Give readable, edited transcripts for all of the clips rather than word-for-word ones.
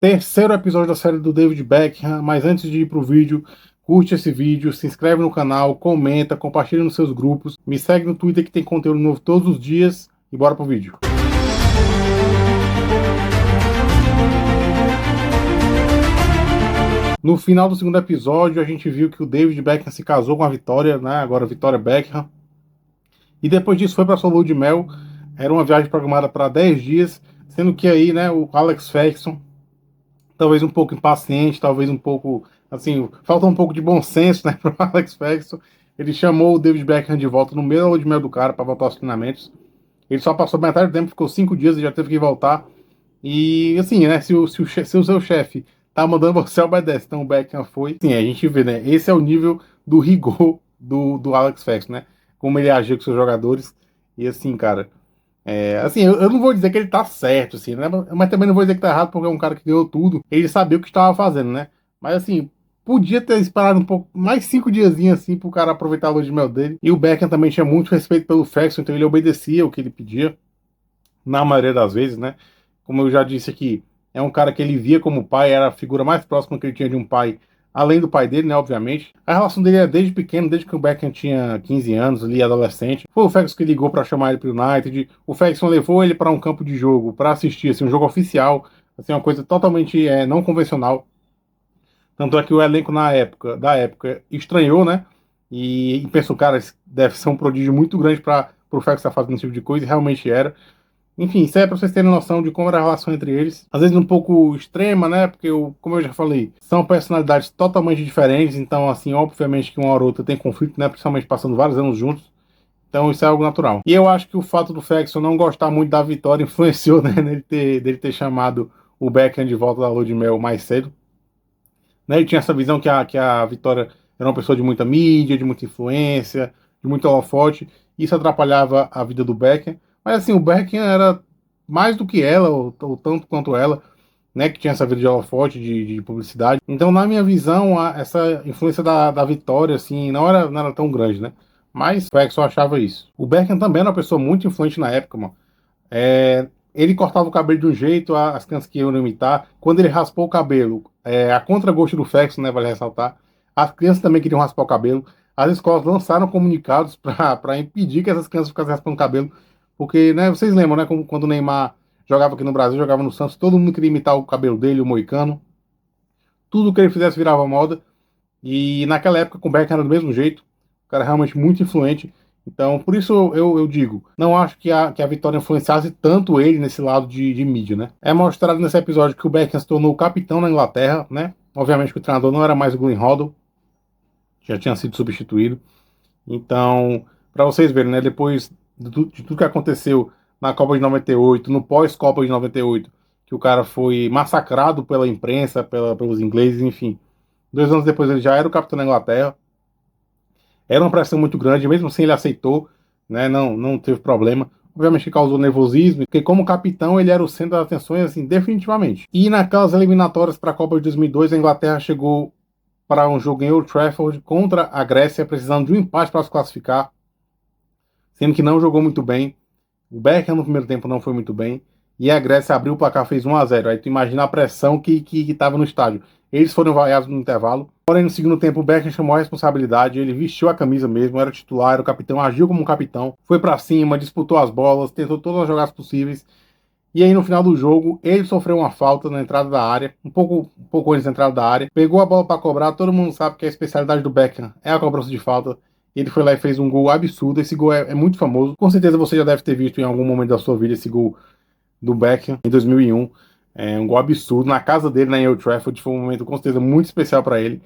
terceiro episódio da série do David Beckham. Mas antes de ir pro vídeo, curte esse vídeo, se inscreve no canal, comenta, compartilha nos seus grupos, me segue no Twitter que tem conteúdo novo todos os dias e bora pro vídeo. No final do segundo episódio, a gente viu que o David Beckham se casou com a Victoria, né? Agora Victoria Beckham. E depois disso foi para sua lua de mel. Era uma viagem programada para 10 dias, sendo que aí, né, o Alex Ferguson, talvez um pouco impaciente, talvez um pouco, assim, falta um pouco de bom senso, né, para o Alex Ferguson. Ele chamou o David Beckham de volta no meio da lua de mel do cara para voltar aos treinamentos. Ele só passou metade do tempo, ficou 5 dias e já teve que voltar. E assim, né, se o seu chefe tá mandando você obedece, então o Beckham foi. Sim, a gente vê, né, esse é o nível do rigor do Alex Ferguson, né, como ele agiu com seus jogadores. E assim, cara, assim, eu não vou dizer que ele tá certo, assim, né? Mas também não vou dizer que tá errado, porque é um cara que ganhou tudo. Ele sabia o que estava fazendo, né? Mas assim, podia ter esperado um pouco, mais 5 diazinhos, assim, pro cara aproveitar a lua de mel dele. E o Beckham também tinha muito respeito pelo Ferguson, então ele obedecia o que ele pedia, na maioria das vezes, né? Como eu já disse aqui, é um cara que ele via como pai, era a figura mais próxima que ele tinha de um pai, além do pai dele, né, obviamente. A relação dele é desde pequeno, desde que o Beckham tinha 15 anos, ali, adolescente. Foi o Ferguson que ligou para chamar ele para o United. O Ferguson levou ele para um campo de jogo, para assistir, assim, um jogo oficial, assim, uma coisa totalmente não convencional. Tanto é que o elenco da época estranhou, né, e pensou, cara, isso deve ser um prodígio muito grande para o Ferguson estar fazendo esse tipo de coisa, e realmente era. Enfim, isso é para vocês terem noção de como era a relação entre eles. Às vezes um pouco extrema, né? Porque, como eu já falei, são personalidades totalmente diferentes. Então, assim, obviamente que uma hora ou outra tem conflito, né? Principalmente passando vários anos juntos. Então, isso é algo natural. E eu acho que o fato do Ferguson não gostar muito da vitória influenciou, né? Dele ter chamado o Beckham de volta da lua de mel mais cedo. Né? Ele tinha essa visão que a Vitória era uma pessoa de muita mídia, de muita influência, de muito holofote. Isso atrapalhava a vida do Beckham. Mas assim, o Beckham era mais do que ela, ou tanto quanto ela, né, que tinha essa vida de holofote, de publicidade. Então, na minha visão, essa influência da Vitória, assim, não era tão grande, né? Mas o Ferguson achava isso. O Beckham também era uma pessoa muito influente na época, mano. Ele cortava o cabelo de um jeito, as crianças que iam imitar. Quando ele raspou o cabelo, a contragosto do Ferguson, né, vale ressaltar, as crianças também queriam raspar o cabelo. As escolas lançaram comunicados para impedir que essas crianças ficassem raspando o cabelo. Porque, né, vocês lembram, né, quando o Neymar jogava aqui no Brasil, jogava no Santos, todo mundo queria imitar o cabelo dele, o moicano. Tudo que ele fizesse virava moda. E naquela época com o Beckham era do mesmo jeito. O cara é realmente muito influente. Então, por isso eu digo, não acho que a Vitória influenciasse tanto ele nesse lado de mídia, né? É mostrado nesse episódio que o Beckham se tornou o capitão na Inglaterra, né? Obviamente que o treinador não era mais o Glenn Hoddle, já tinha sido substituído. Então, para vocês verem, né? Depois de tudo que aconteceu na Copa de 98, no pós-Copa de 98, que o cara foi massacrado pela imprensa, pelos ingleses, enfim. 2 anos depois ele já era o capitão da Inglaterra. Era uma pressão muito grande, mesmo assim ele aceitou, né? Não teve problema. Obviamente que causou nervosismo, porque como capitão ele era o centro das atenções, assim, definitivamente. E naquelas eliminatórias para a Copa de 2002, a Inglaterra chegou para um jogo em Old Trafford contra a Grécia, precisando de um empate para se classificar, sendo que não jogou muito bem. O Beckham no primeiro tempo não foi muito bem. E a Grécia abriu o placar, fez 1-0. Aí tu imagina a pressão que estava no estádio. Eles foram vaiados no intervalo. Porém, no segundo tempo, o Beckham chamou a responsabilidade. Ele vestiu a camisa mesmo, era titular, era o capitão, agiu como um capitão. Foi para cima, disputou as bolas, tentou todas as jogadas possíveis. E aí, no final do jogo, ele sofreu uma falta na entrada da área, um pouco antes da entrada da área. Pegou a bola para cobrar. Todo mundo sabe que a especialidade do Beckham é a cobrança de falta. Ele foi lá e fez um gol absurdo. Esse gol é muito famoso. Com certeza você já deve ter visto em algum momento da sua vida esse gol do Beckham em 2001. É um gol absurdo na casa dele, na Old Trafford. Foi um momento com certeza muito especial para ele.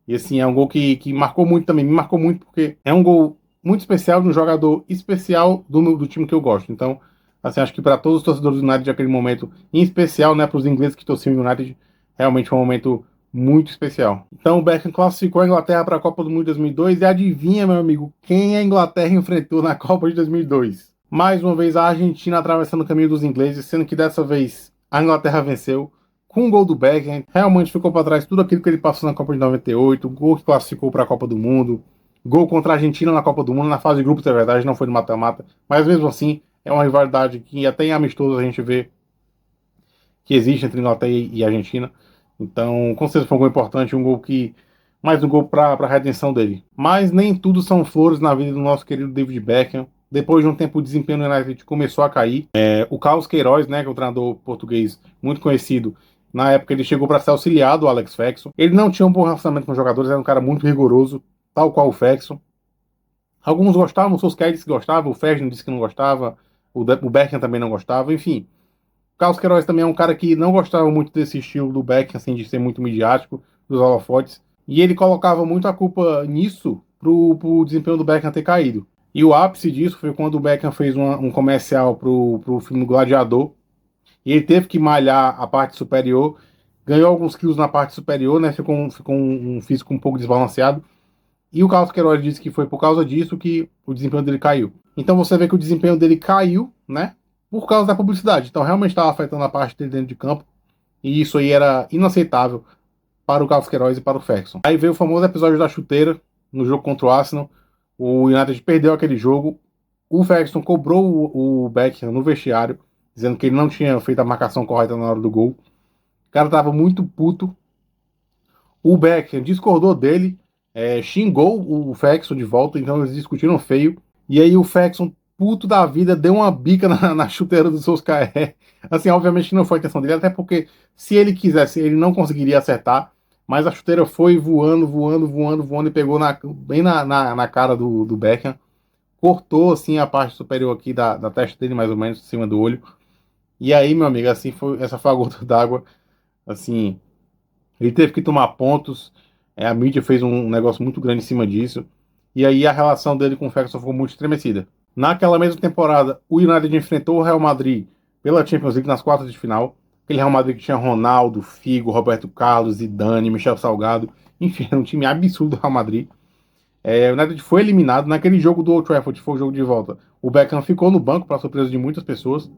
E assim, é um gol que marcou muito também. Me marcou muito porque é um gol muito especial de um jogador especial do time que eu gosto. Então, assim, acho que para todos os torcedores do United daquele momento, em especial, né, para os ingleses que torciam o United, realmente foi um momento muito especial. Então o Beckham classificou a Inglaterra para a Copa do Mundo de 2002 e adivinha, meu amigo, quem a Inglaterra enfrentou na Copa de 2002? Mais uma vez a Argentina atravessando o caminho dos ingleses, sendo que dessa vez a Inglaterra venceu com o gol do Beckham. Realmente ficou para trás tudo aquilo que ele passou na Copa de 98, gol que classificou para a Copa do Mundo, gol contra a Argentina na Copa do Mundo, na fase de grupos, é verdade, não foi no mata-mata, mas mesmo assim é uma rivalidade que até em amistoso a gente vê que existe entre Inglaterra e Argentina. Então, com certeza foi um gol importante, um gol que mais um gol para a redenção dele. Mas nem tudo são flores na vida do nosso querido David Beckham. Depois de um tempo, o desempenho do United começou a cair. O Carlos Queiroz, né, que é um treinador português muito conhecido, na época ele chegou para ser auxiliar do Alex Ferguson. Ele não tinha um bom relacionamento com os jogadores, era um cara muito rigoroso, tal qual o Ferguson. Alguns gostavam, o Solskjaer disse que gostava, o Ferguson disse que não gostava, o Beckham também não gostava, enfim. O Carlos Queiroz também é um cara que não gostava muito desse estilo do Beckham, assim, de ser muito midiático, dos holofotes. E ele colocava muito a culpa nisso pro desempenho do Beckham ter caído. E o ápice disso foi quando o Beckham fez um comercial pro filme Gladiador. E ele teve que malhar a parte superior, ganhou alguns quilos na parte superior, né? Ficou um físico um pouco desbalanceado. E o Carlos Queiroz disse que foi por causa disso que o desempenho dele caiu. Então você vê que o desempenho dele caiu, né? Por causa da publicidade. Então realmente estava afetando a parte dele dentro de campo. E isso aí era inaceitável para o Carlos Queiroz e para o Ferguson. Aí veio o famoso episódio da chuteira no jogo contra o Arsenal. O United perdeu aquele jogo. O Ferguson cobrou o Beckham no vestiário, dizendo que ele não tinha feito a marcação correta na hora do gol. O cara tava muito puto. O Beckham discordou dele, xingou o Ferguson de volta, então eles discutiram feio. E aí o Ferguson, puto da vida, deu uma bica na chuteira do Solskjaer. Assim, obviamente não foi a intenção dele, até porque se ele quisesse, ele não conseguiria acertar. Mas a chuteira foi voando, voando, voando, voando e pegou bem na cara do Beckham. Cortou, assim, a parte superior aqui da testa dele, mais ou menos, em cima do olho. E aí, meu amigo, assim, essa foi a gota d'água, assim, ele teve que tomar pontos, a mídia fez um negócio muito grande em cima disso, e aí a relação dele com o Ferguson ficou muito estremecida. Naquela mesma temporada, o United enfrentou o Real Madrid pela Champions League nas quartas de final, aquele Real Madrid que tinha Ronaldo, Figo, Roberto Carlos, Zidane, Michel Salgado, enfim, era um time absurdo do Real Madrid. O United foi eliminado naquele jogo do Old Trafford, foi o jogo de volta. O Beckham ficou no banco, para surpresa de muitas pessoas.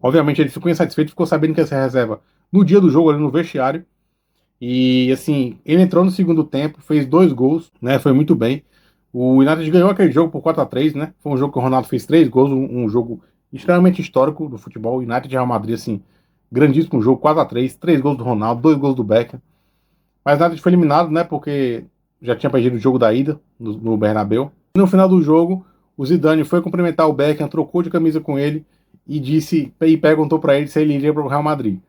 Obviamente ele ficou insatisfeito, ficou sabendo que ia ser reserva no dia do jogo, ali no vestiário. E assim, ele entrou no segundo tempo, fez 2 gols, né? Foi muito bem. O United ganhou aquele jogo por 4-3, né? Foi um jogo que o Ronaldo fez 3 gols, um jogo extremamente histórico do futebol. United e Real Madrid, assim, grandíssimo jogo, 4-3 gols do Ronaldo, 2 gols do Beckham. Mas o United foi eliminado, né? Porque já tinha perdido o jogo da ida no Bernabéu. No final do jogo, o Zidane foi cumprimentar o Beckham, trocou de camisa com ele e perguntou para ele se ele iria para o Real Madrid.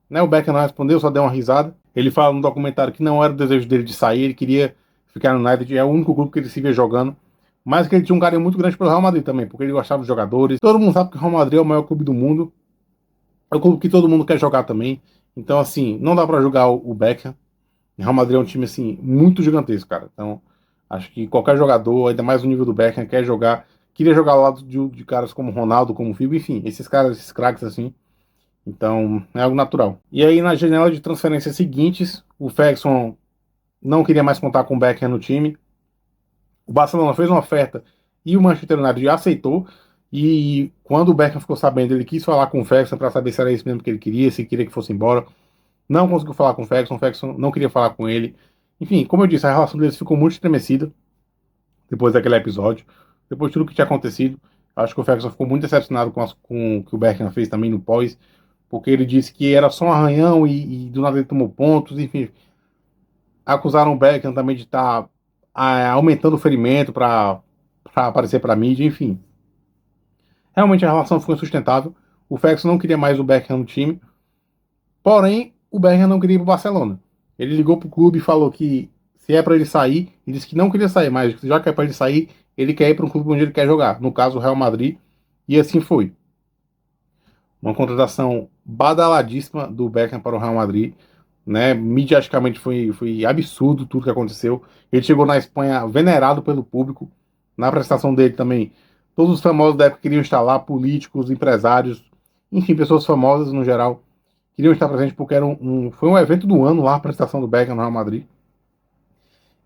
Né, o Beckham não respondeu, só deu uma risada. Ele fala no documentário que não era o desejo dele de sair, ele queria ficar no United, é o único clube que ele se via jogando. Mas que ele tinha um carinho muito grande pelo Real Madrid também, porque ele gostava dos jogadores. Todo mundo sabe que o Real Madrid é o maior clube do mundo, é o clube que todo mundo quer jogar também. Então, assim, não dá para jogar o Beckham. O Real Madrid é um time, assim, muito gigantesco, cara. Então, acho que qualquer jogador, ainda mais no nível do Beckham, quer jogar. Queria jogar ao lado de caras como Ronaldo, como Figo, enfim, esses caras, esses craques, assim. Então, é algo natural. E aí, na janela de transferências seguintes, o Ferguson não queria mais contar com o Beckham no time. O Barcelona fez uma oferta e o Manchester United aceitou. E quando o Beckham ficou sabendo, ele quis falar com o Ferguson para saber se era isso mesmo que ele queria, se queria que fosse embora. Não conseguiu falar com o Ferguson não queria falar com ele. Enfim, como eu disse, a relação deles ficou muito estremecida depois daquele episódio, depois de tudo que tinha acontecido. Acho que o Ferguson ficou muito decepcionado com o que o Beckham fez também no pós, porque ele disse que era só um arranhão e do nada ele tomou pontos, enfim. Acusaram o Beckham também de estar aumentando o ferimento para aparecer para a mídia, enfim. Realmente a relação ficou insustentável. O Ferguson não queria mais o Beckham no time, porém o Beckham não queria ir para o Barcelona. Ele ligou para o clube e falou que se é para ele sair, ele disse que não queria sair, mas já que é para ele sair, ele quer ir para um clube onde ele quer jogar, no caso o Real Madrid, e assim foi. Uma contratação badaladíssima do Beckham para o Real Madrid, né? Midiaticamente foi absurdo tudo que aconteceu. Ele chegou na Espanha venerado pelo público. Na apresentação dele também, todos os famosos da época queriam estar lá, políticos, empresários, enfim, pessoas famosas no geral, queriam estar presentes porque foi um evento do ano lá, a apresentação do Beckham no Real Madrid.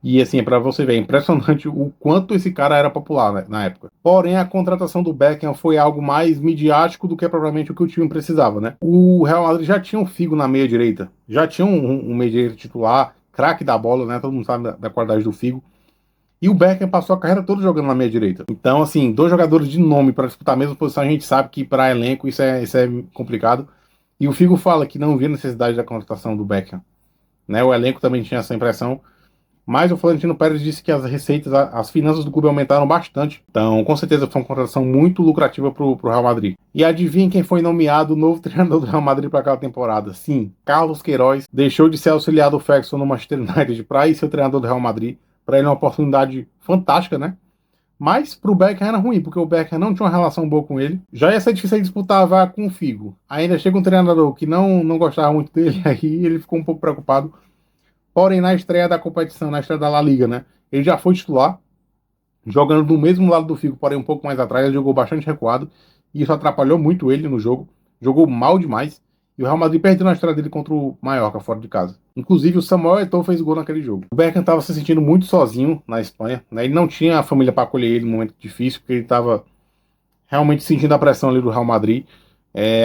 E assim, para você ver, é impressionante o quanto esse cara era popular, né, na época. Porém, a contratação do Beckham foi algo mais midiático do que propriamente o que o time precisava, né? O Real Madrid já tinha um Figo na meia direita, já tinha um meia direita titular, craque da bola, né? Todo mundo sabe da qualidade do Figo. E o Beckham passou a carreira toda jogando na meia direita. Então, assim, 2 jogadores de nome para disputar a mesma posição, a gente sabe que para elenco isso é complicado. E o Figo fala que não via necessidade da contratação do Beckham, né? O elenco também tinha essa impressão, mas o Florentino Pérez disse que as receitas, as finanças do clube aumentaram bastante. Então, com certeza, foi uma contratação muito lucrativa para o Real Madrid. E adivinha quem foi nomeado o novo treinador do Real Madrid para aquela temporada? Sim, Carlos Queiroz deixou de ser auxiliar do Ferguson no Manchester United para ir ser o treinador do Real Madrid. Para ele é uma oportunidade fantástica, né? Mas pro Beckham era ruim, porque o Beckham não tinha uma relação boa com ele. Já ia ser difícil disputar a vaga com o Figo. Ainda chega um treinador que não gostava muito dele, aí ele ficou um pouco preocupado. Porém, na estreia da competição, na estreia da La Liga, né? Ele já foi titular, jogando do mesmo lado do Figo, porém um pouco mais atrás. Ele jogou bastante recuado. E isso atrapalhou muito ele no jogo. Jogou mal demais. E o Real Madrid perdeu na estreia dele contra o Mallorca, fora de casa. Inclusive, o Samuel Eto'o fez gol naquele jogo. O Beckham estava se sentindo muito sozinho na Espanha, né? Ele não tinha a família para acolher ele num momento difícil, porque ele estava realmente sentindo a pressão ali do Real Madrid.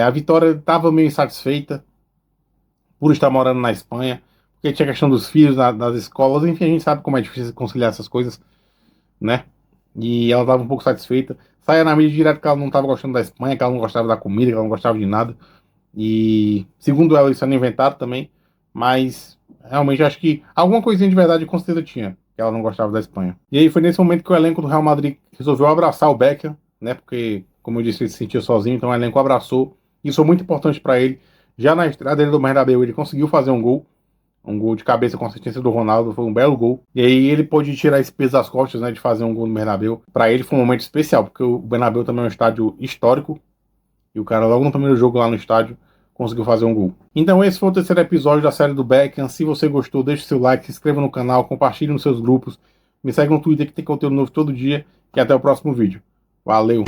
A Vitória estava meio insatisfeita por estar morando na Espanha, porque tinha a questão dos filhos das escolas. Enfim, a gente sabe como é difícil conciliar essas coisas, né? E ela estava um pouco satisfeita. Saia na mídia direto que ela não estava gostando da Espanha, que ela não gostava da comida, que ela não gostava de nada. E segundo ela, isso era inventado também, mas realmente acho que alguma coisinha de verdade com certeza tinha, que ela não gostava da Espanha. E aí foi nesse momento que o elenco do Real Madrid resolveu abraçar o Beckham, né? Porque, como eu disse, ele se sentia sozinho, então o elenco abraçou. Isso foi muito importante para ele. Já na estreia dele do Bernabéu, ele conseguiu fazer um gol de cabeça com assistência do Ronaldo, foi um belo gol. E aí ele pôde tirar esse peso das costas, né, de fazer um gol no Bernabéu. Para ele foi um momento especial, porque o Bernabéu também é um estádio histórico. E o cara, logo no primeiro jogo lá no estádio, conseguiu fazer um gol. Então esse foi o terceiro episódio da série do Beckham. Se você gostou, deixe seu like, se inscreva no canal, compartilhe nos seus grupos. Me segue no Twitter que tem conteúdo novo todo dia. E até o próximo vídeo. Valeu!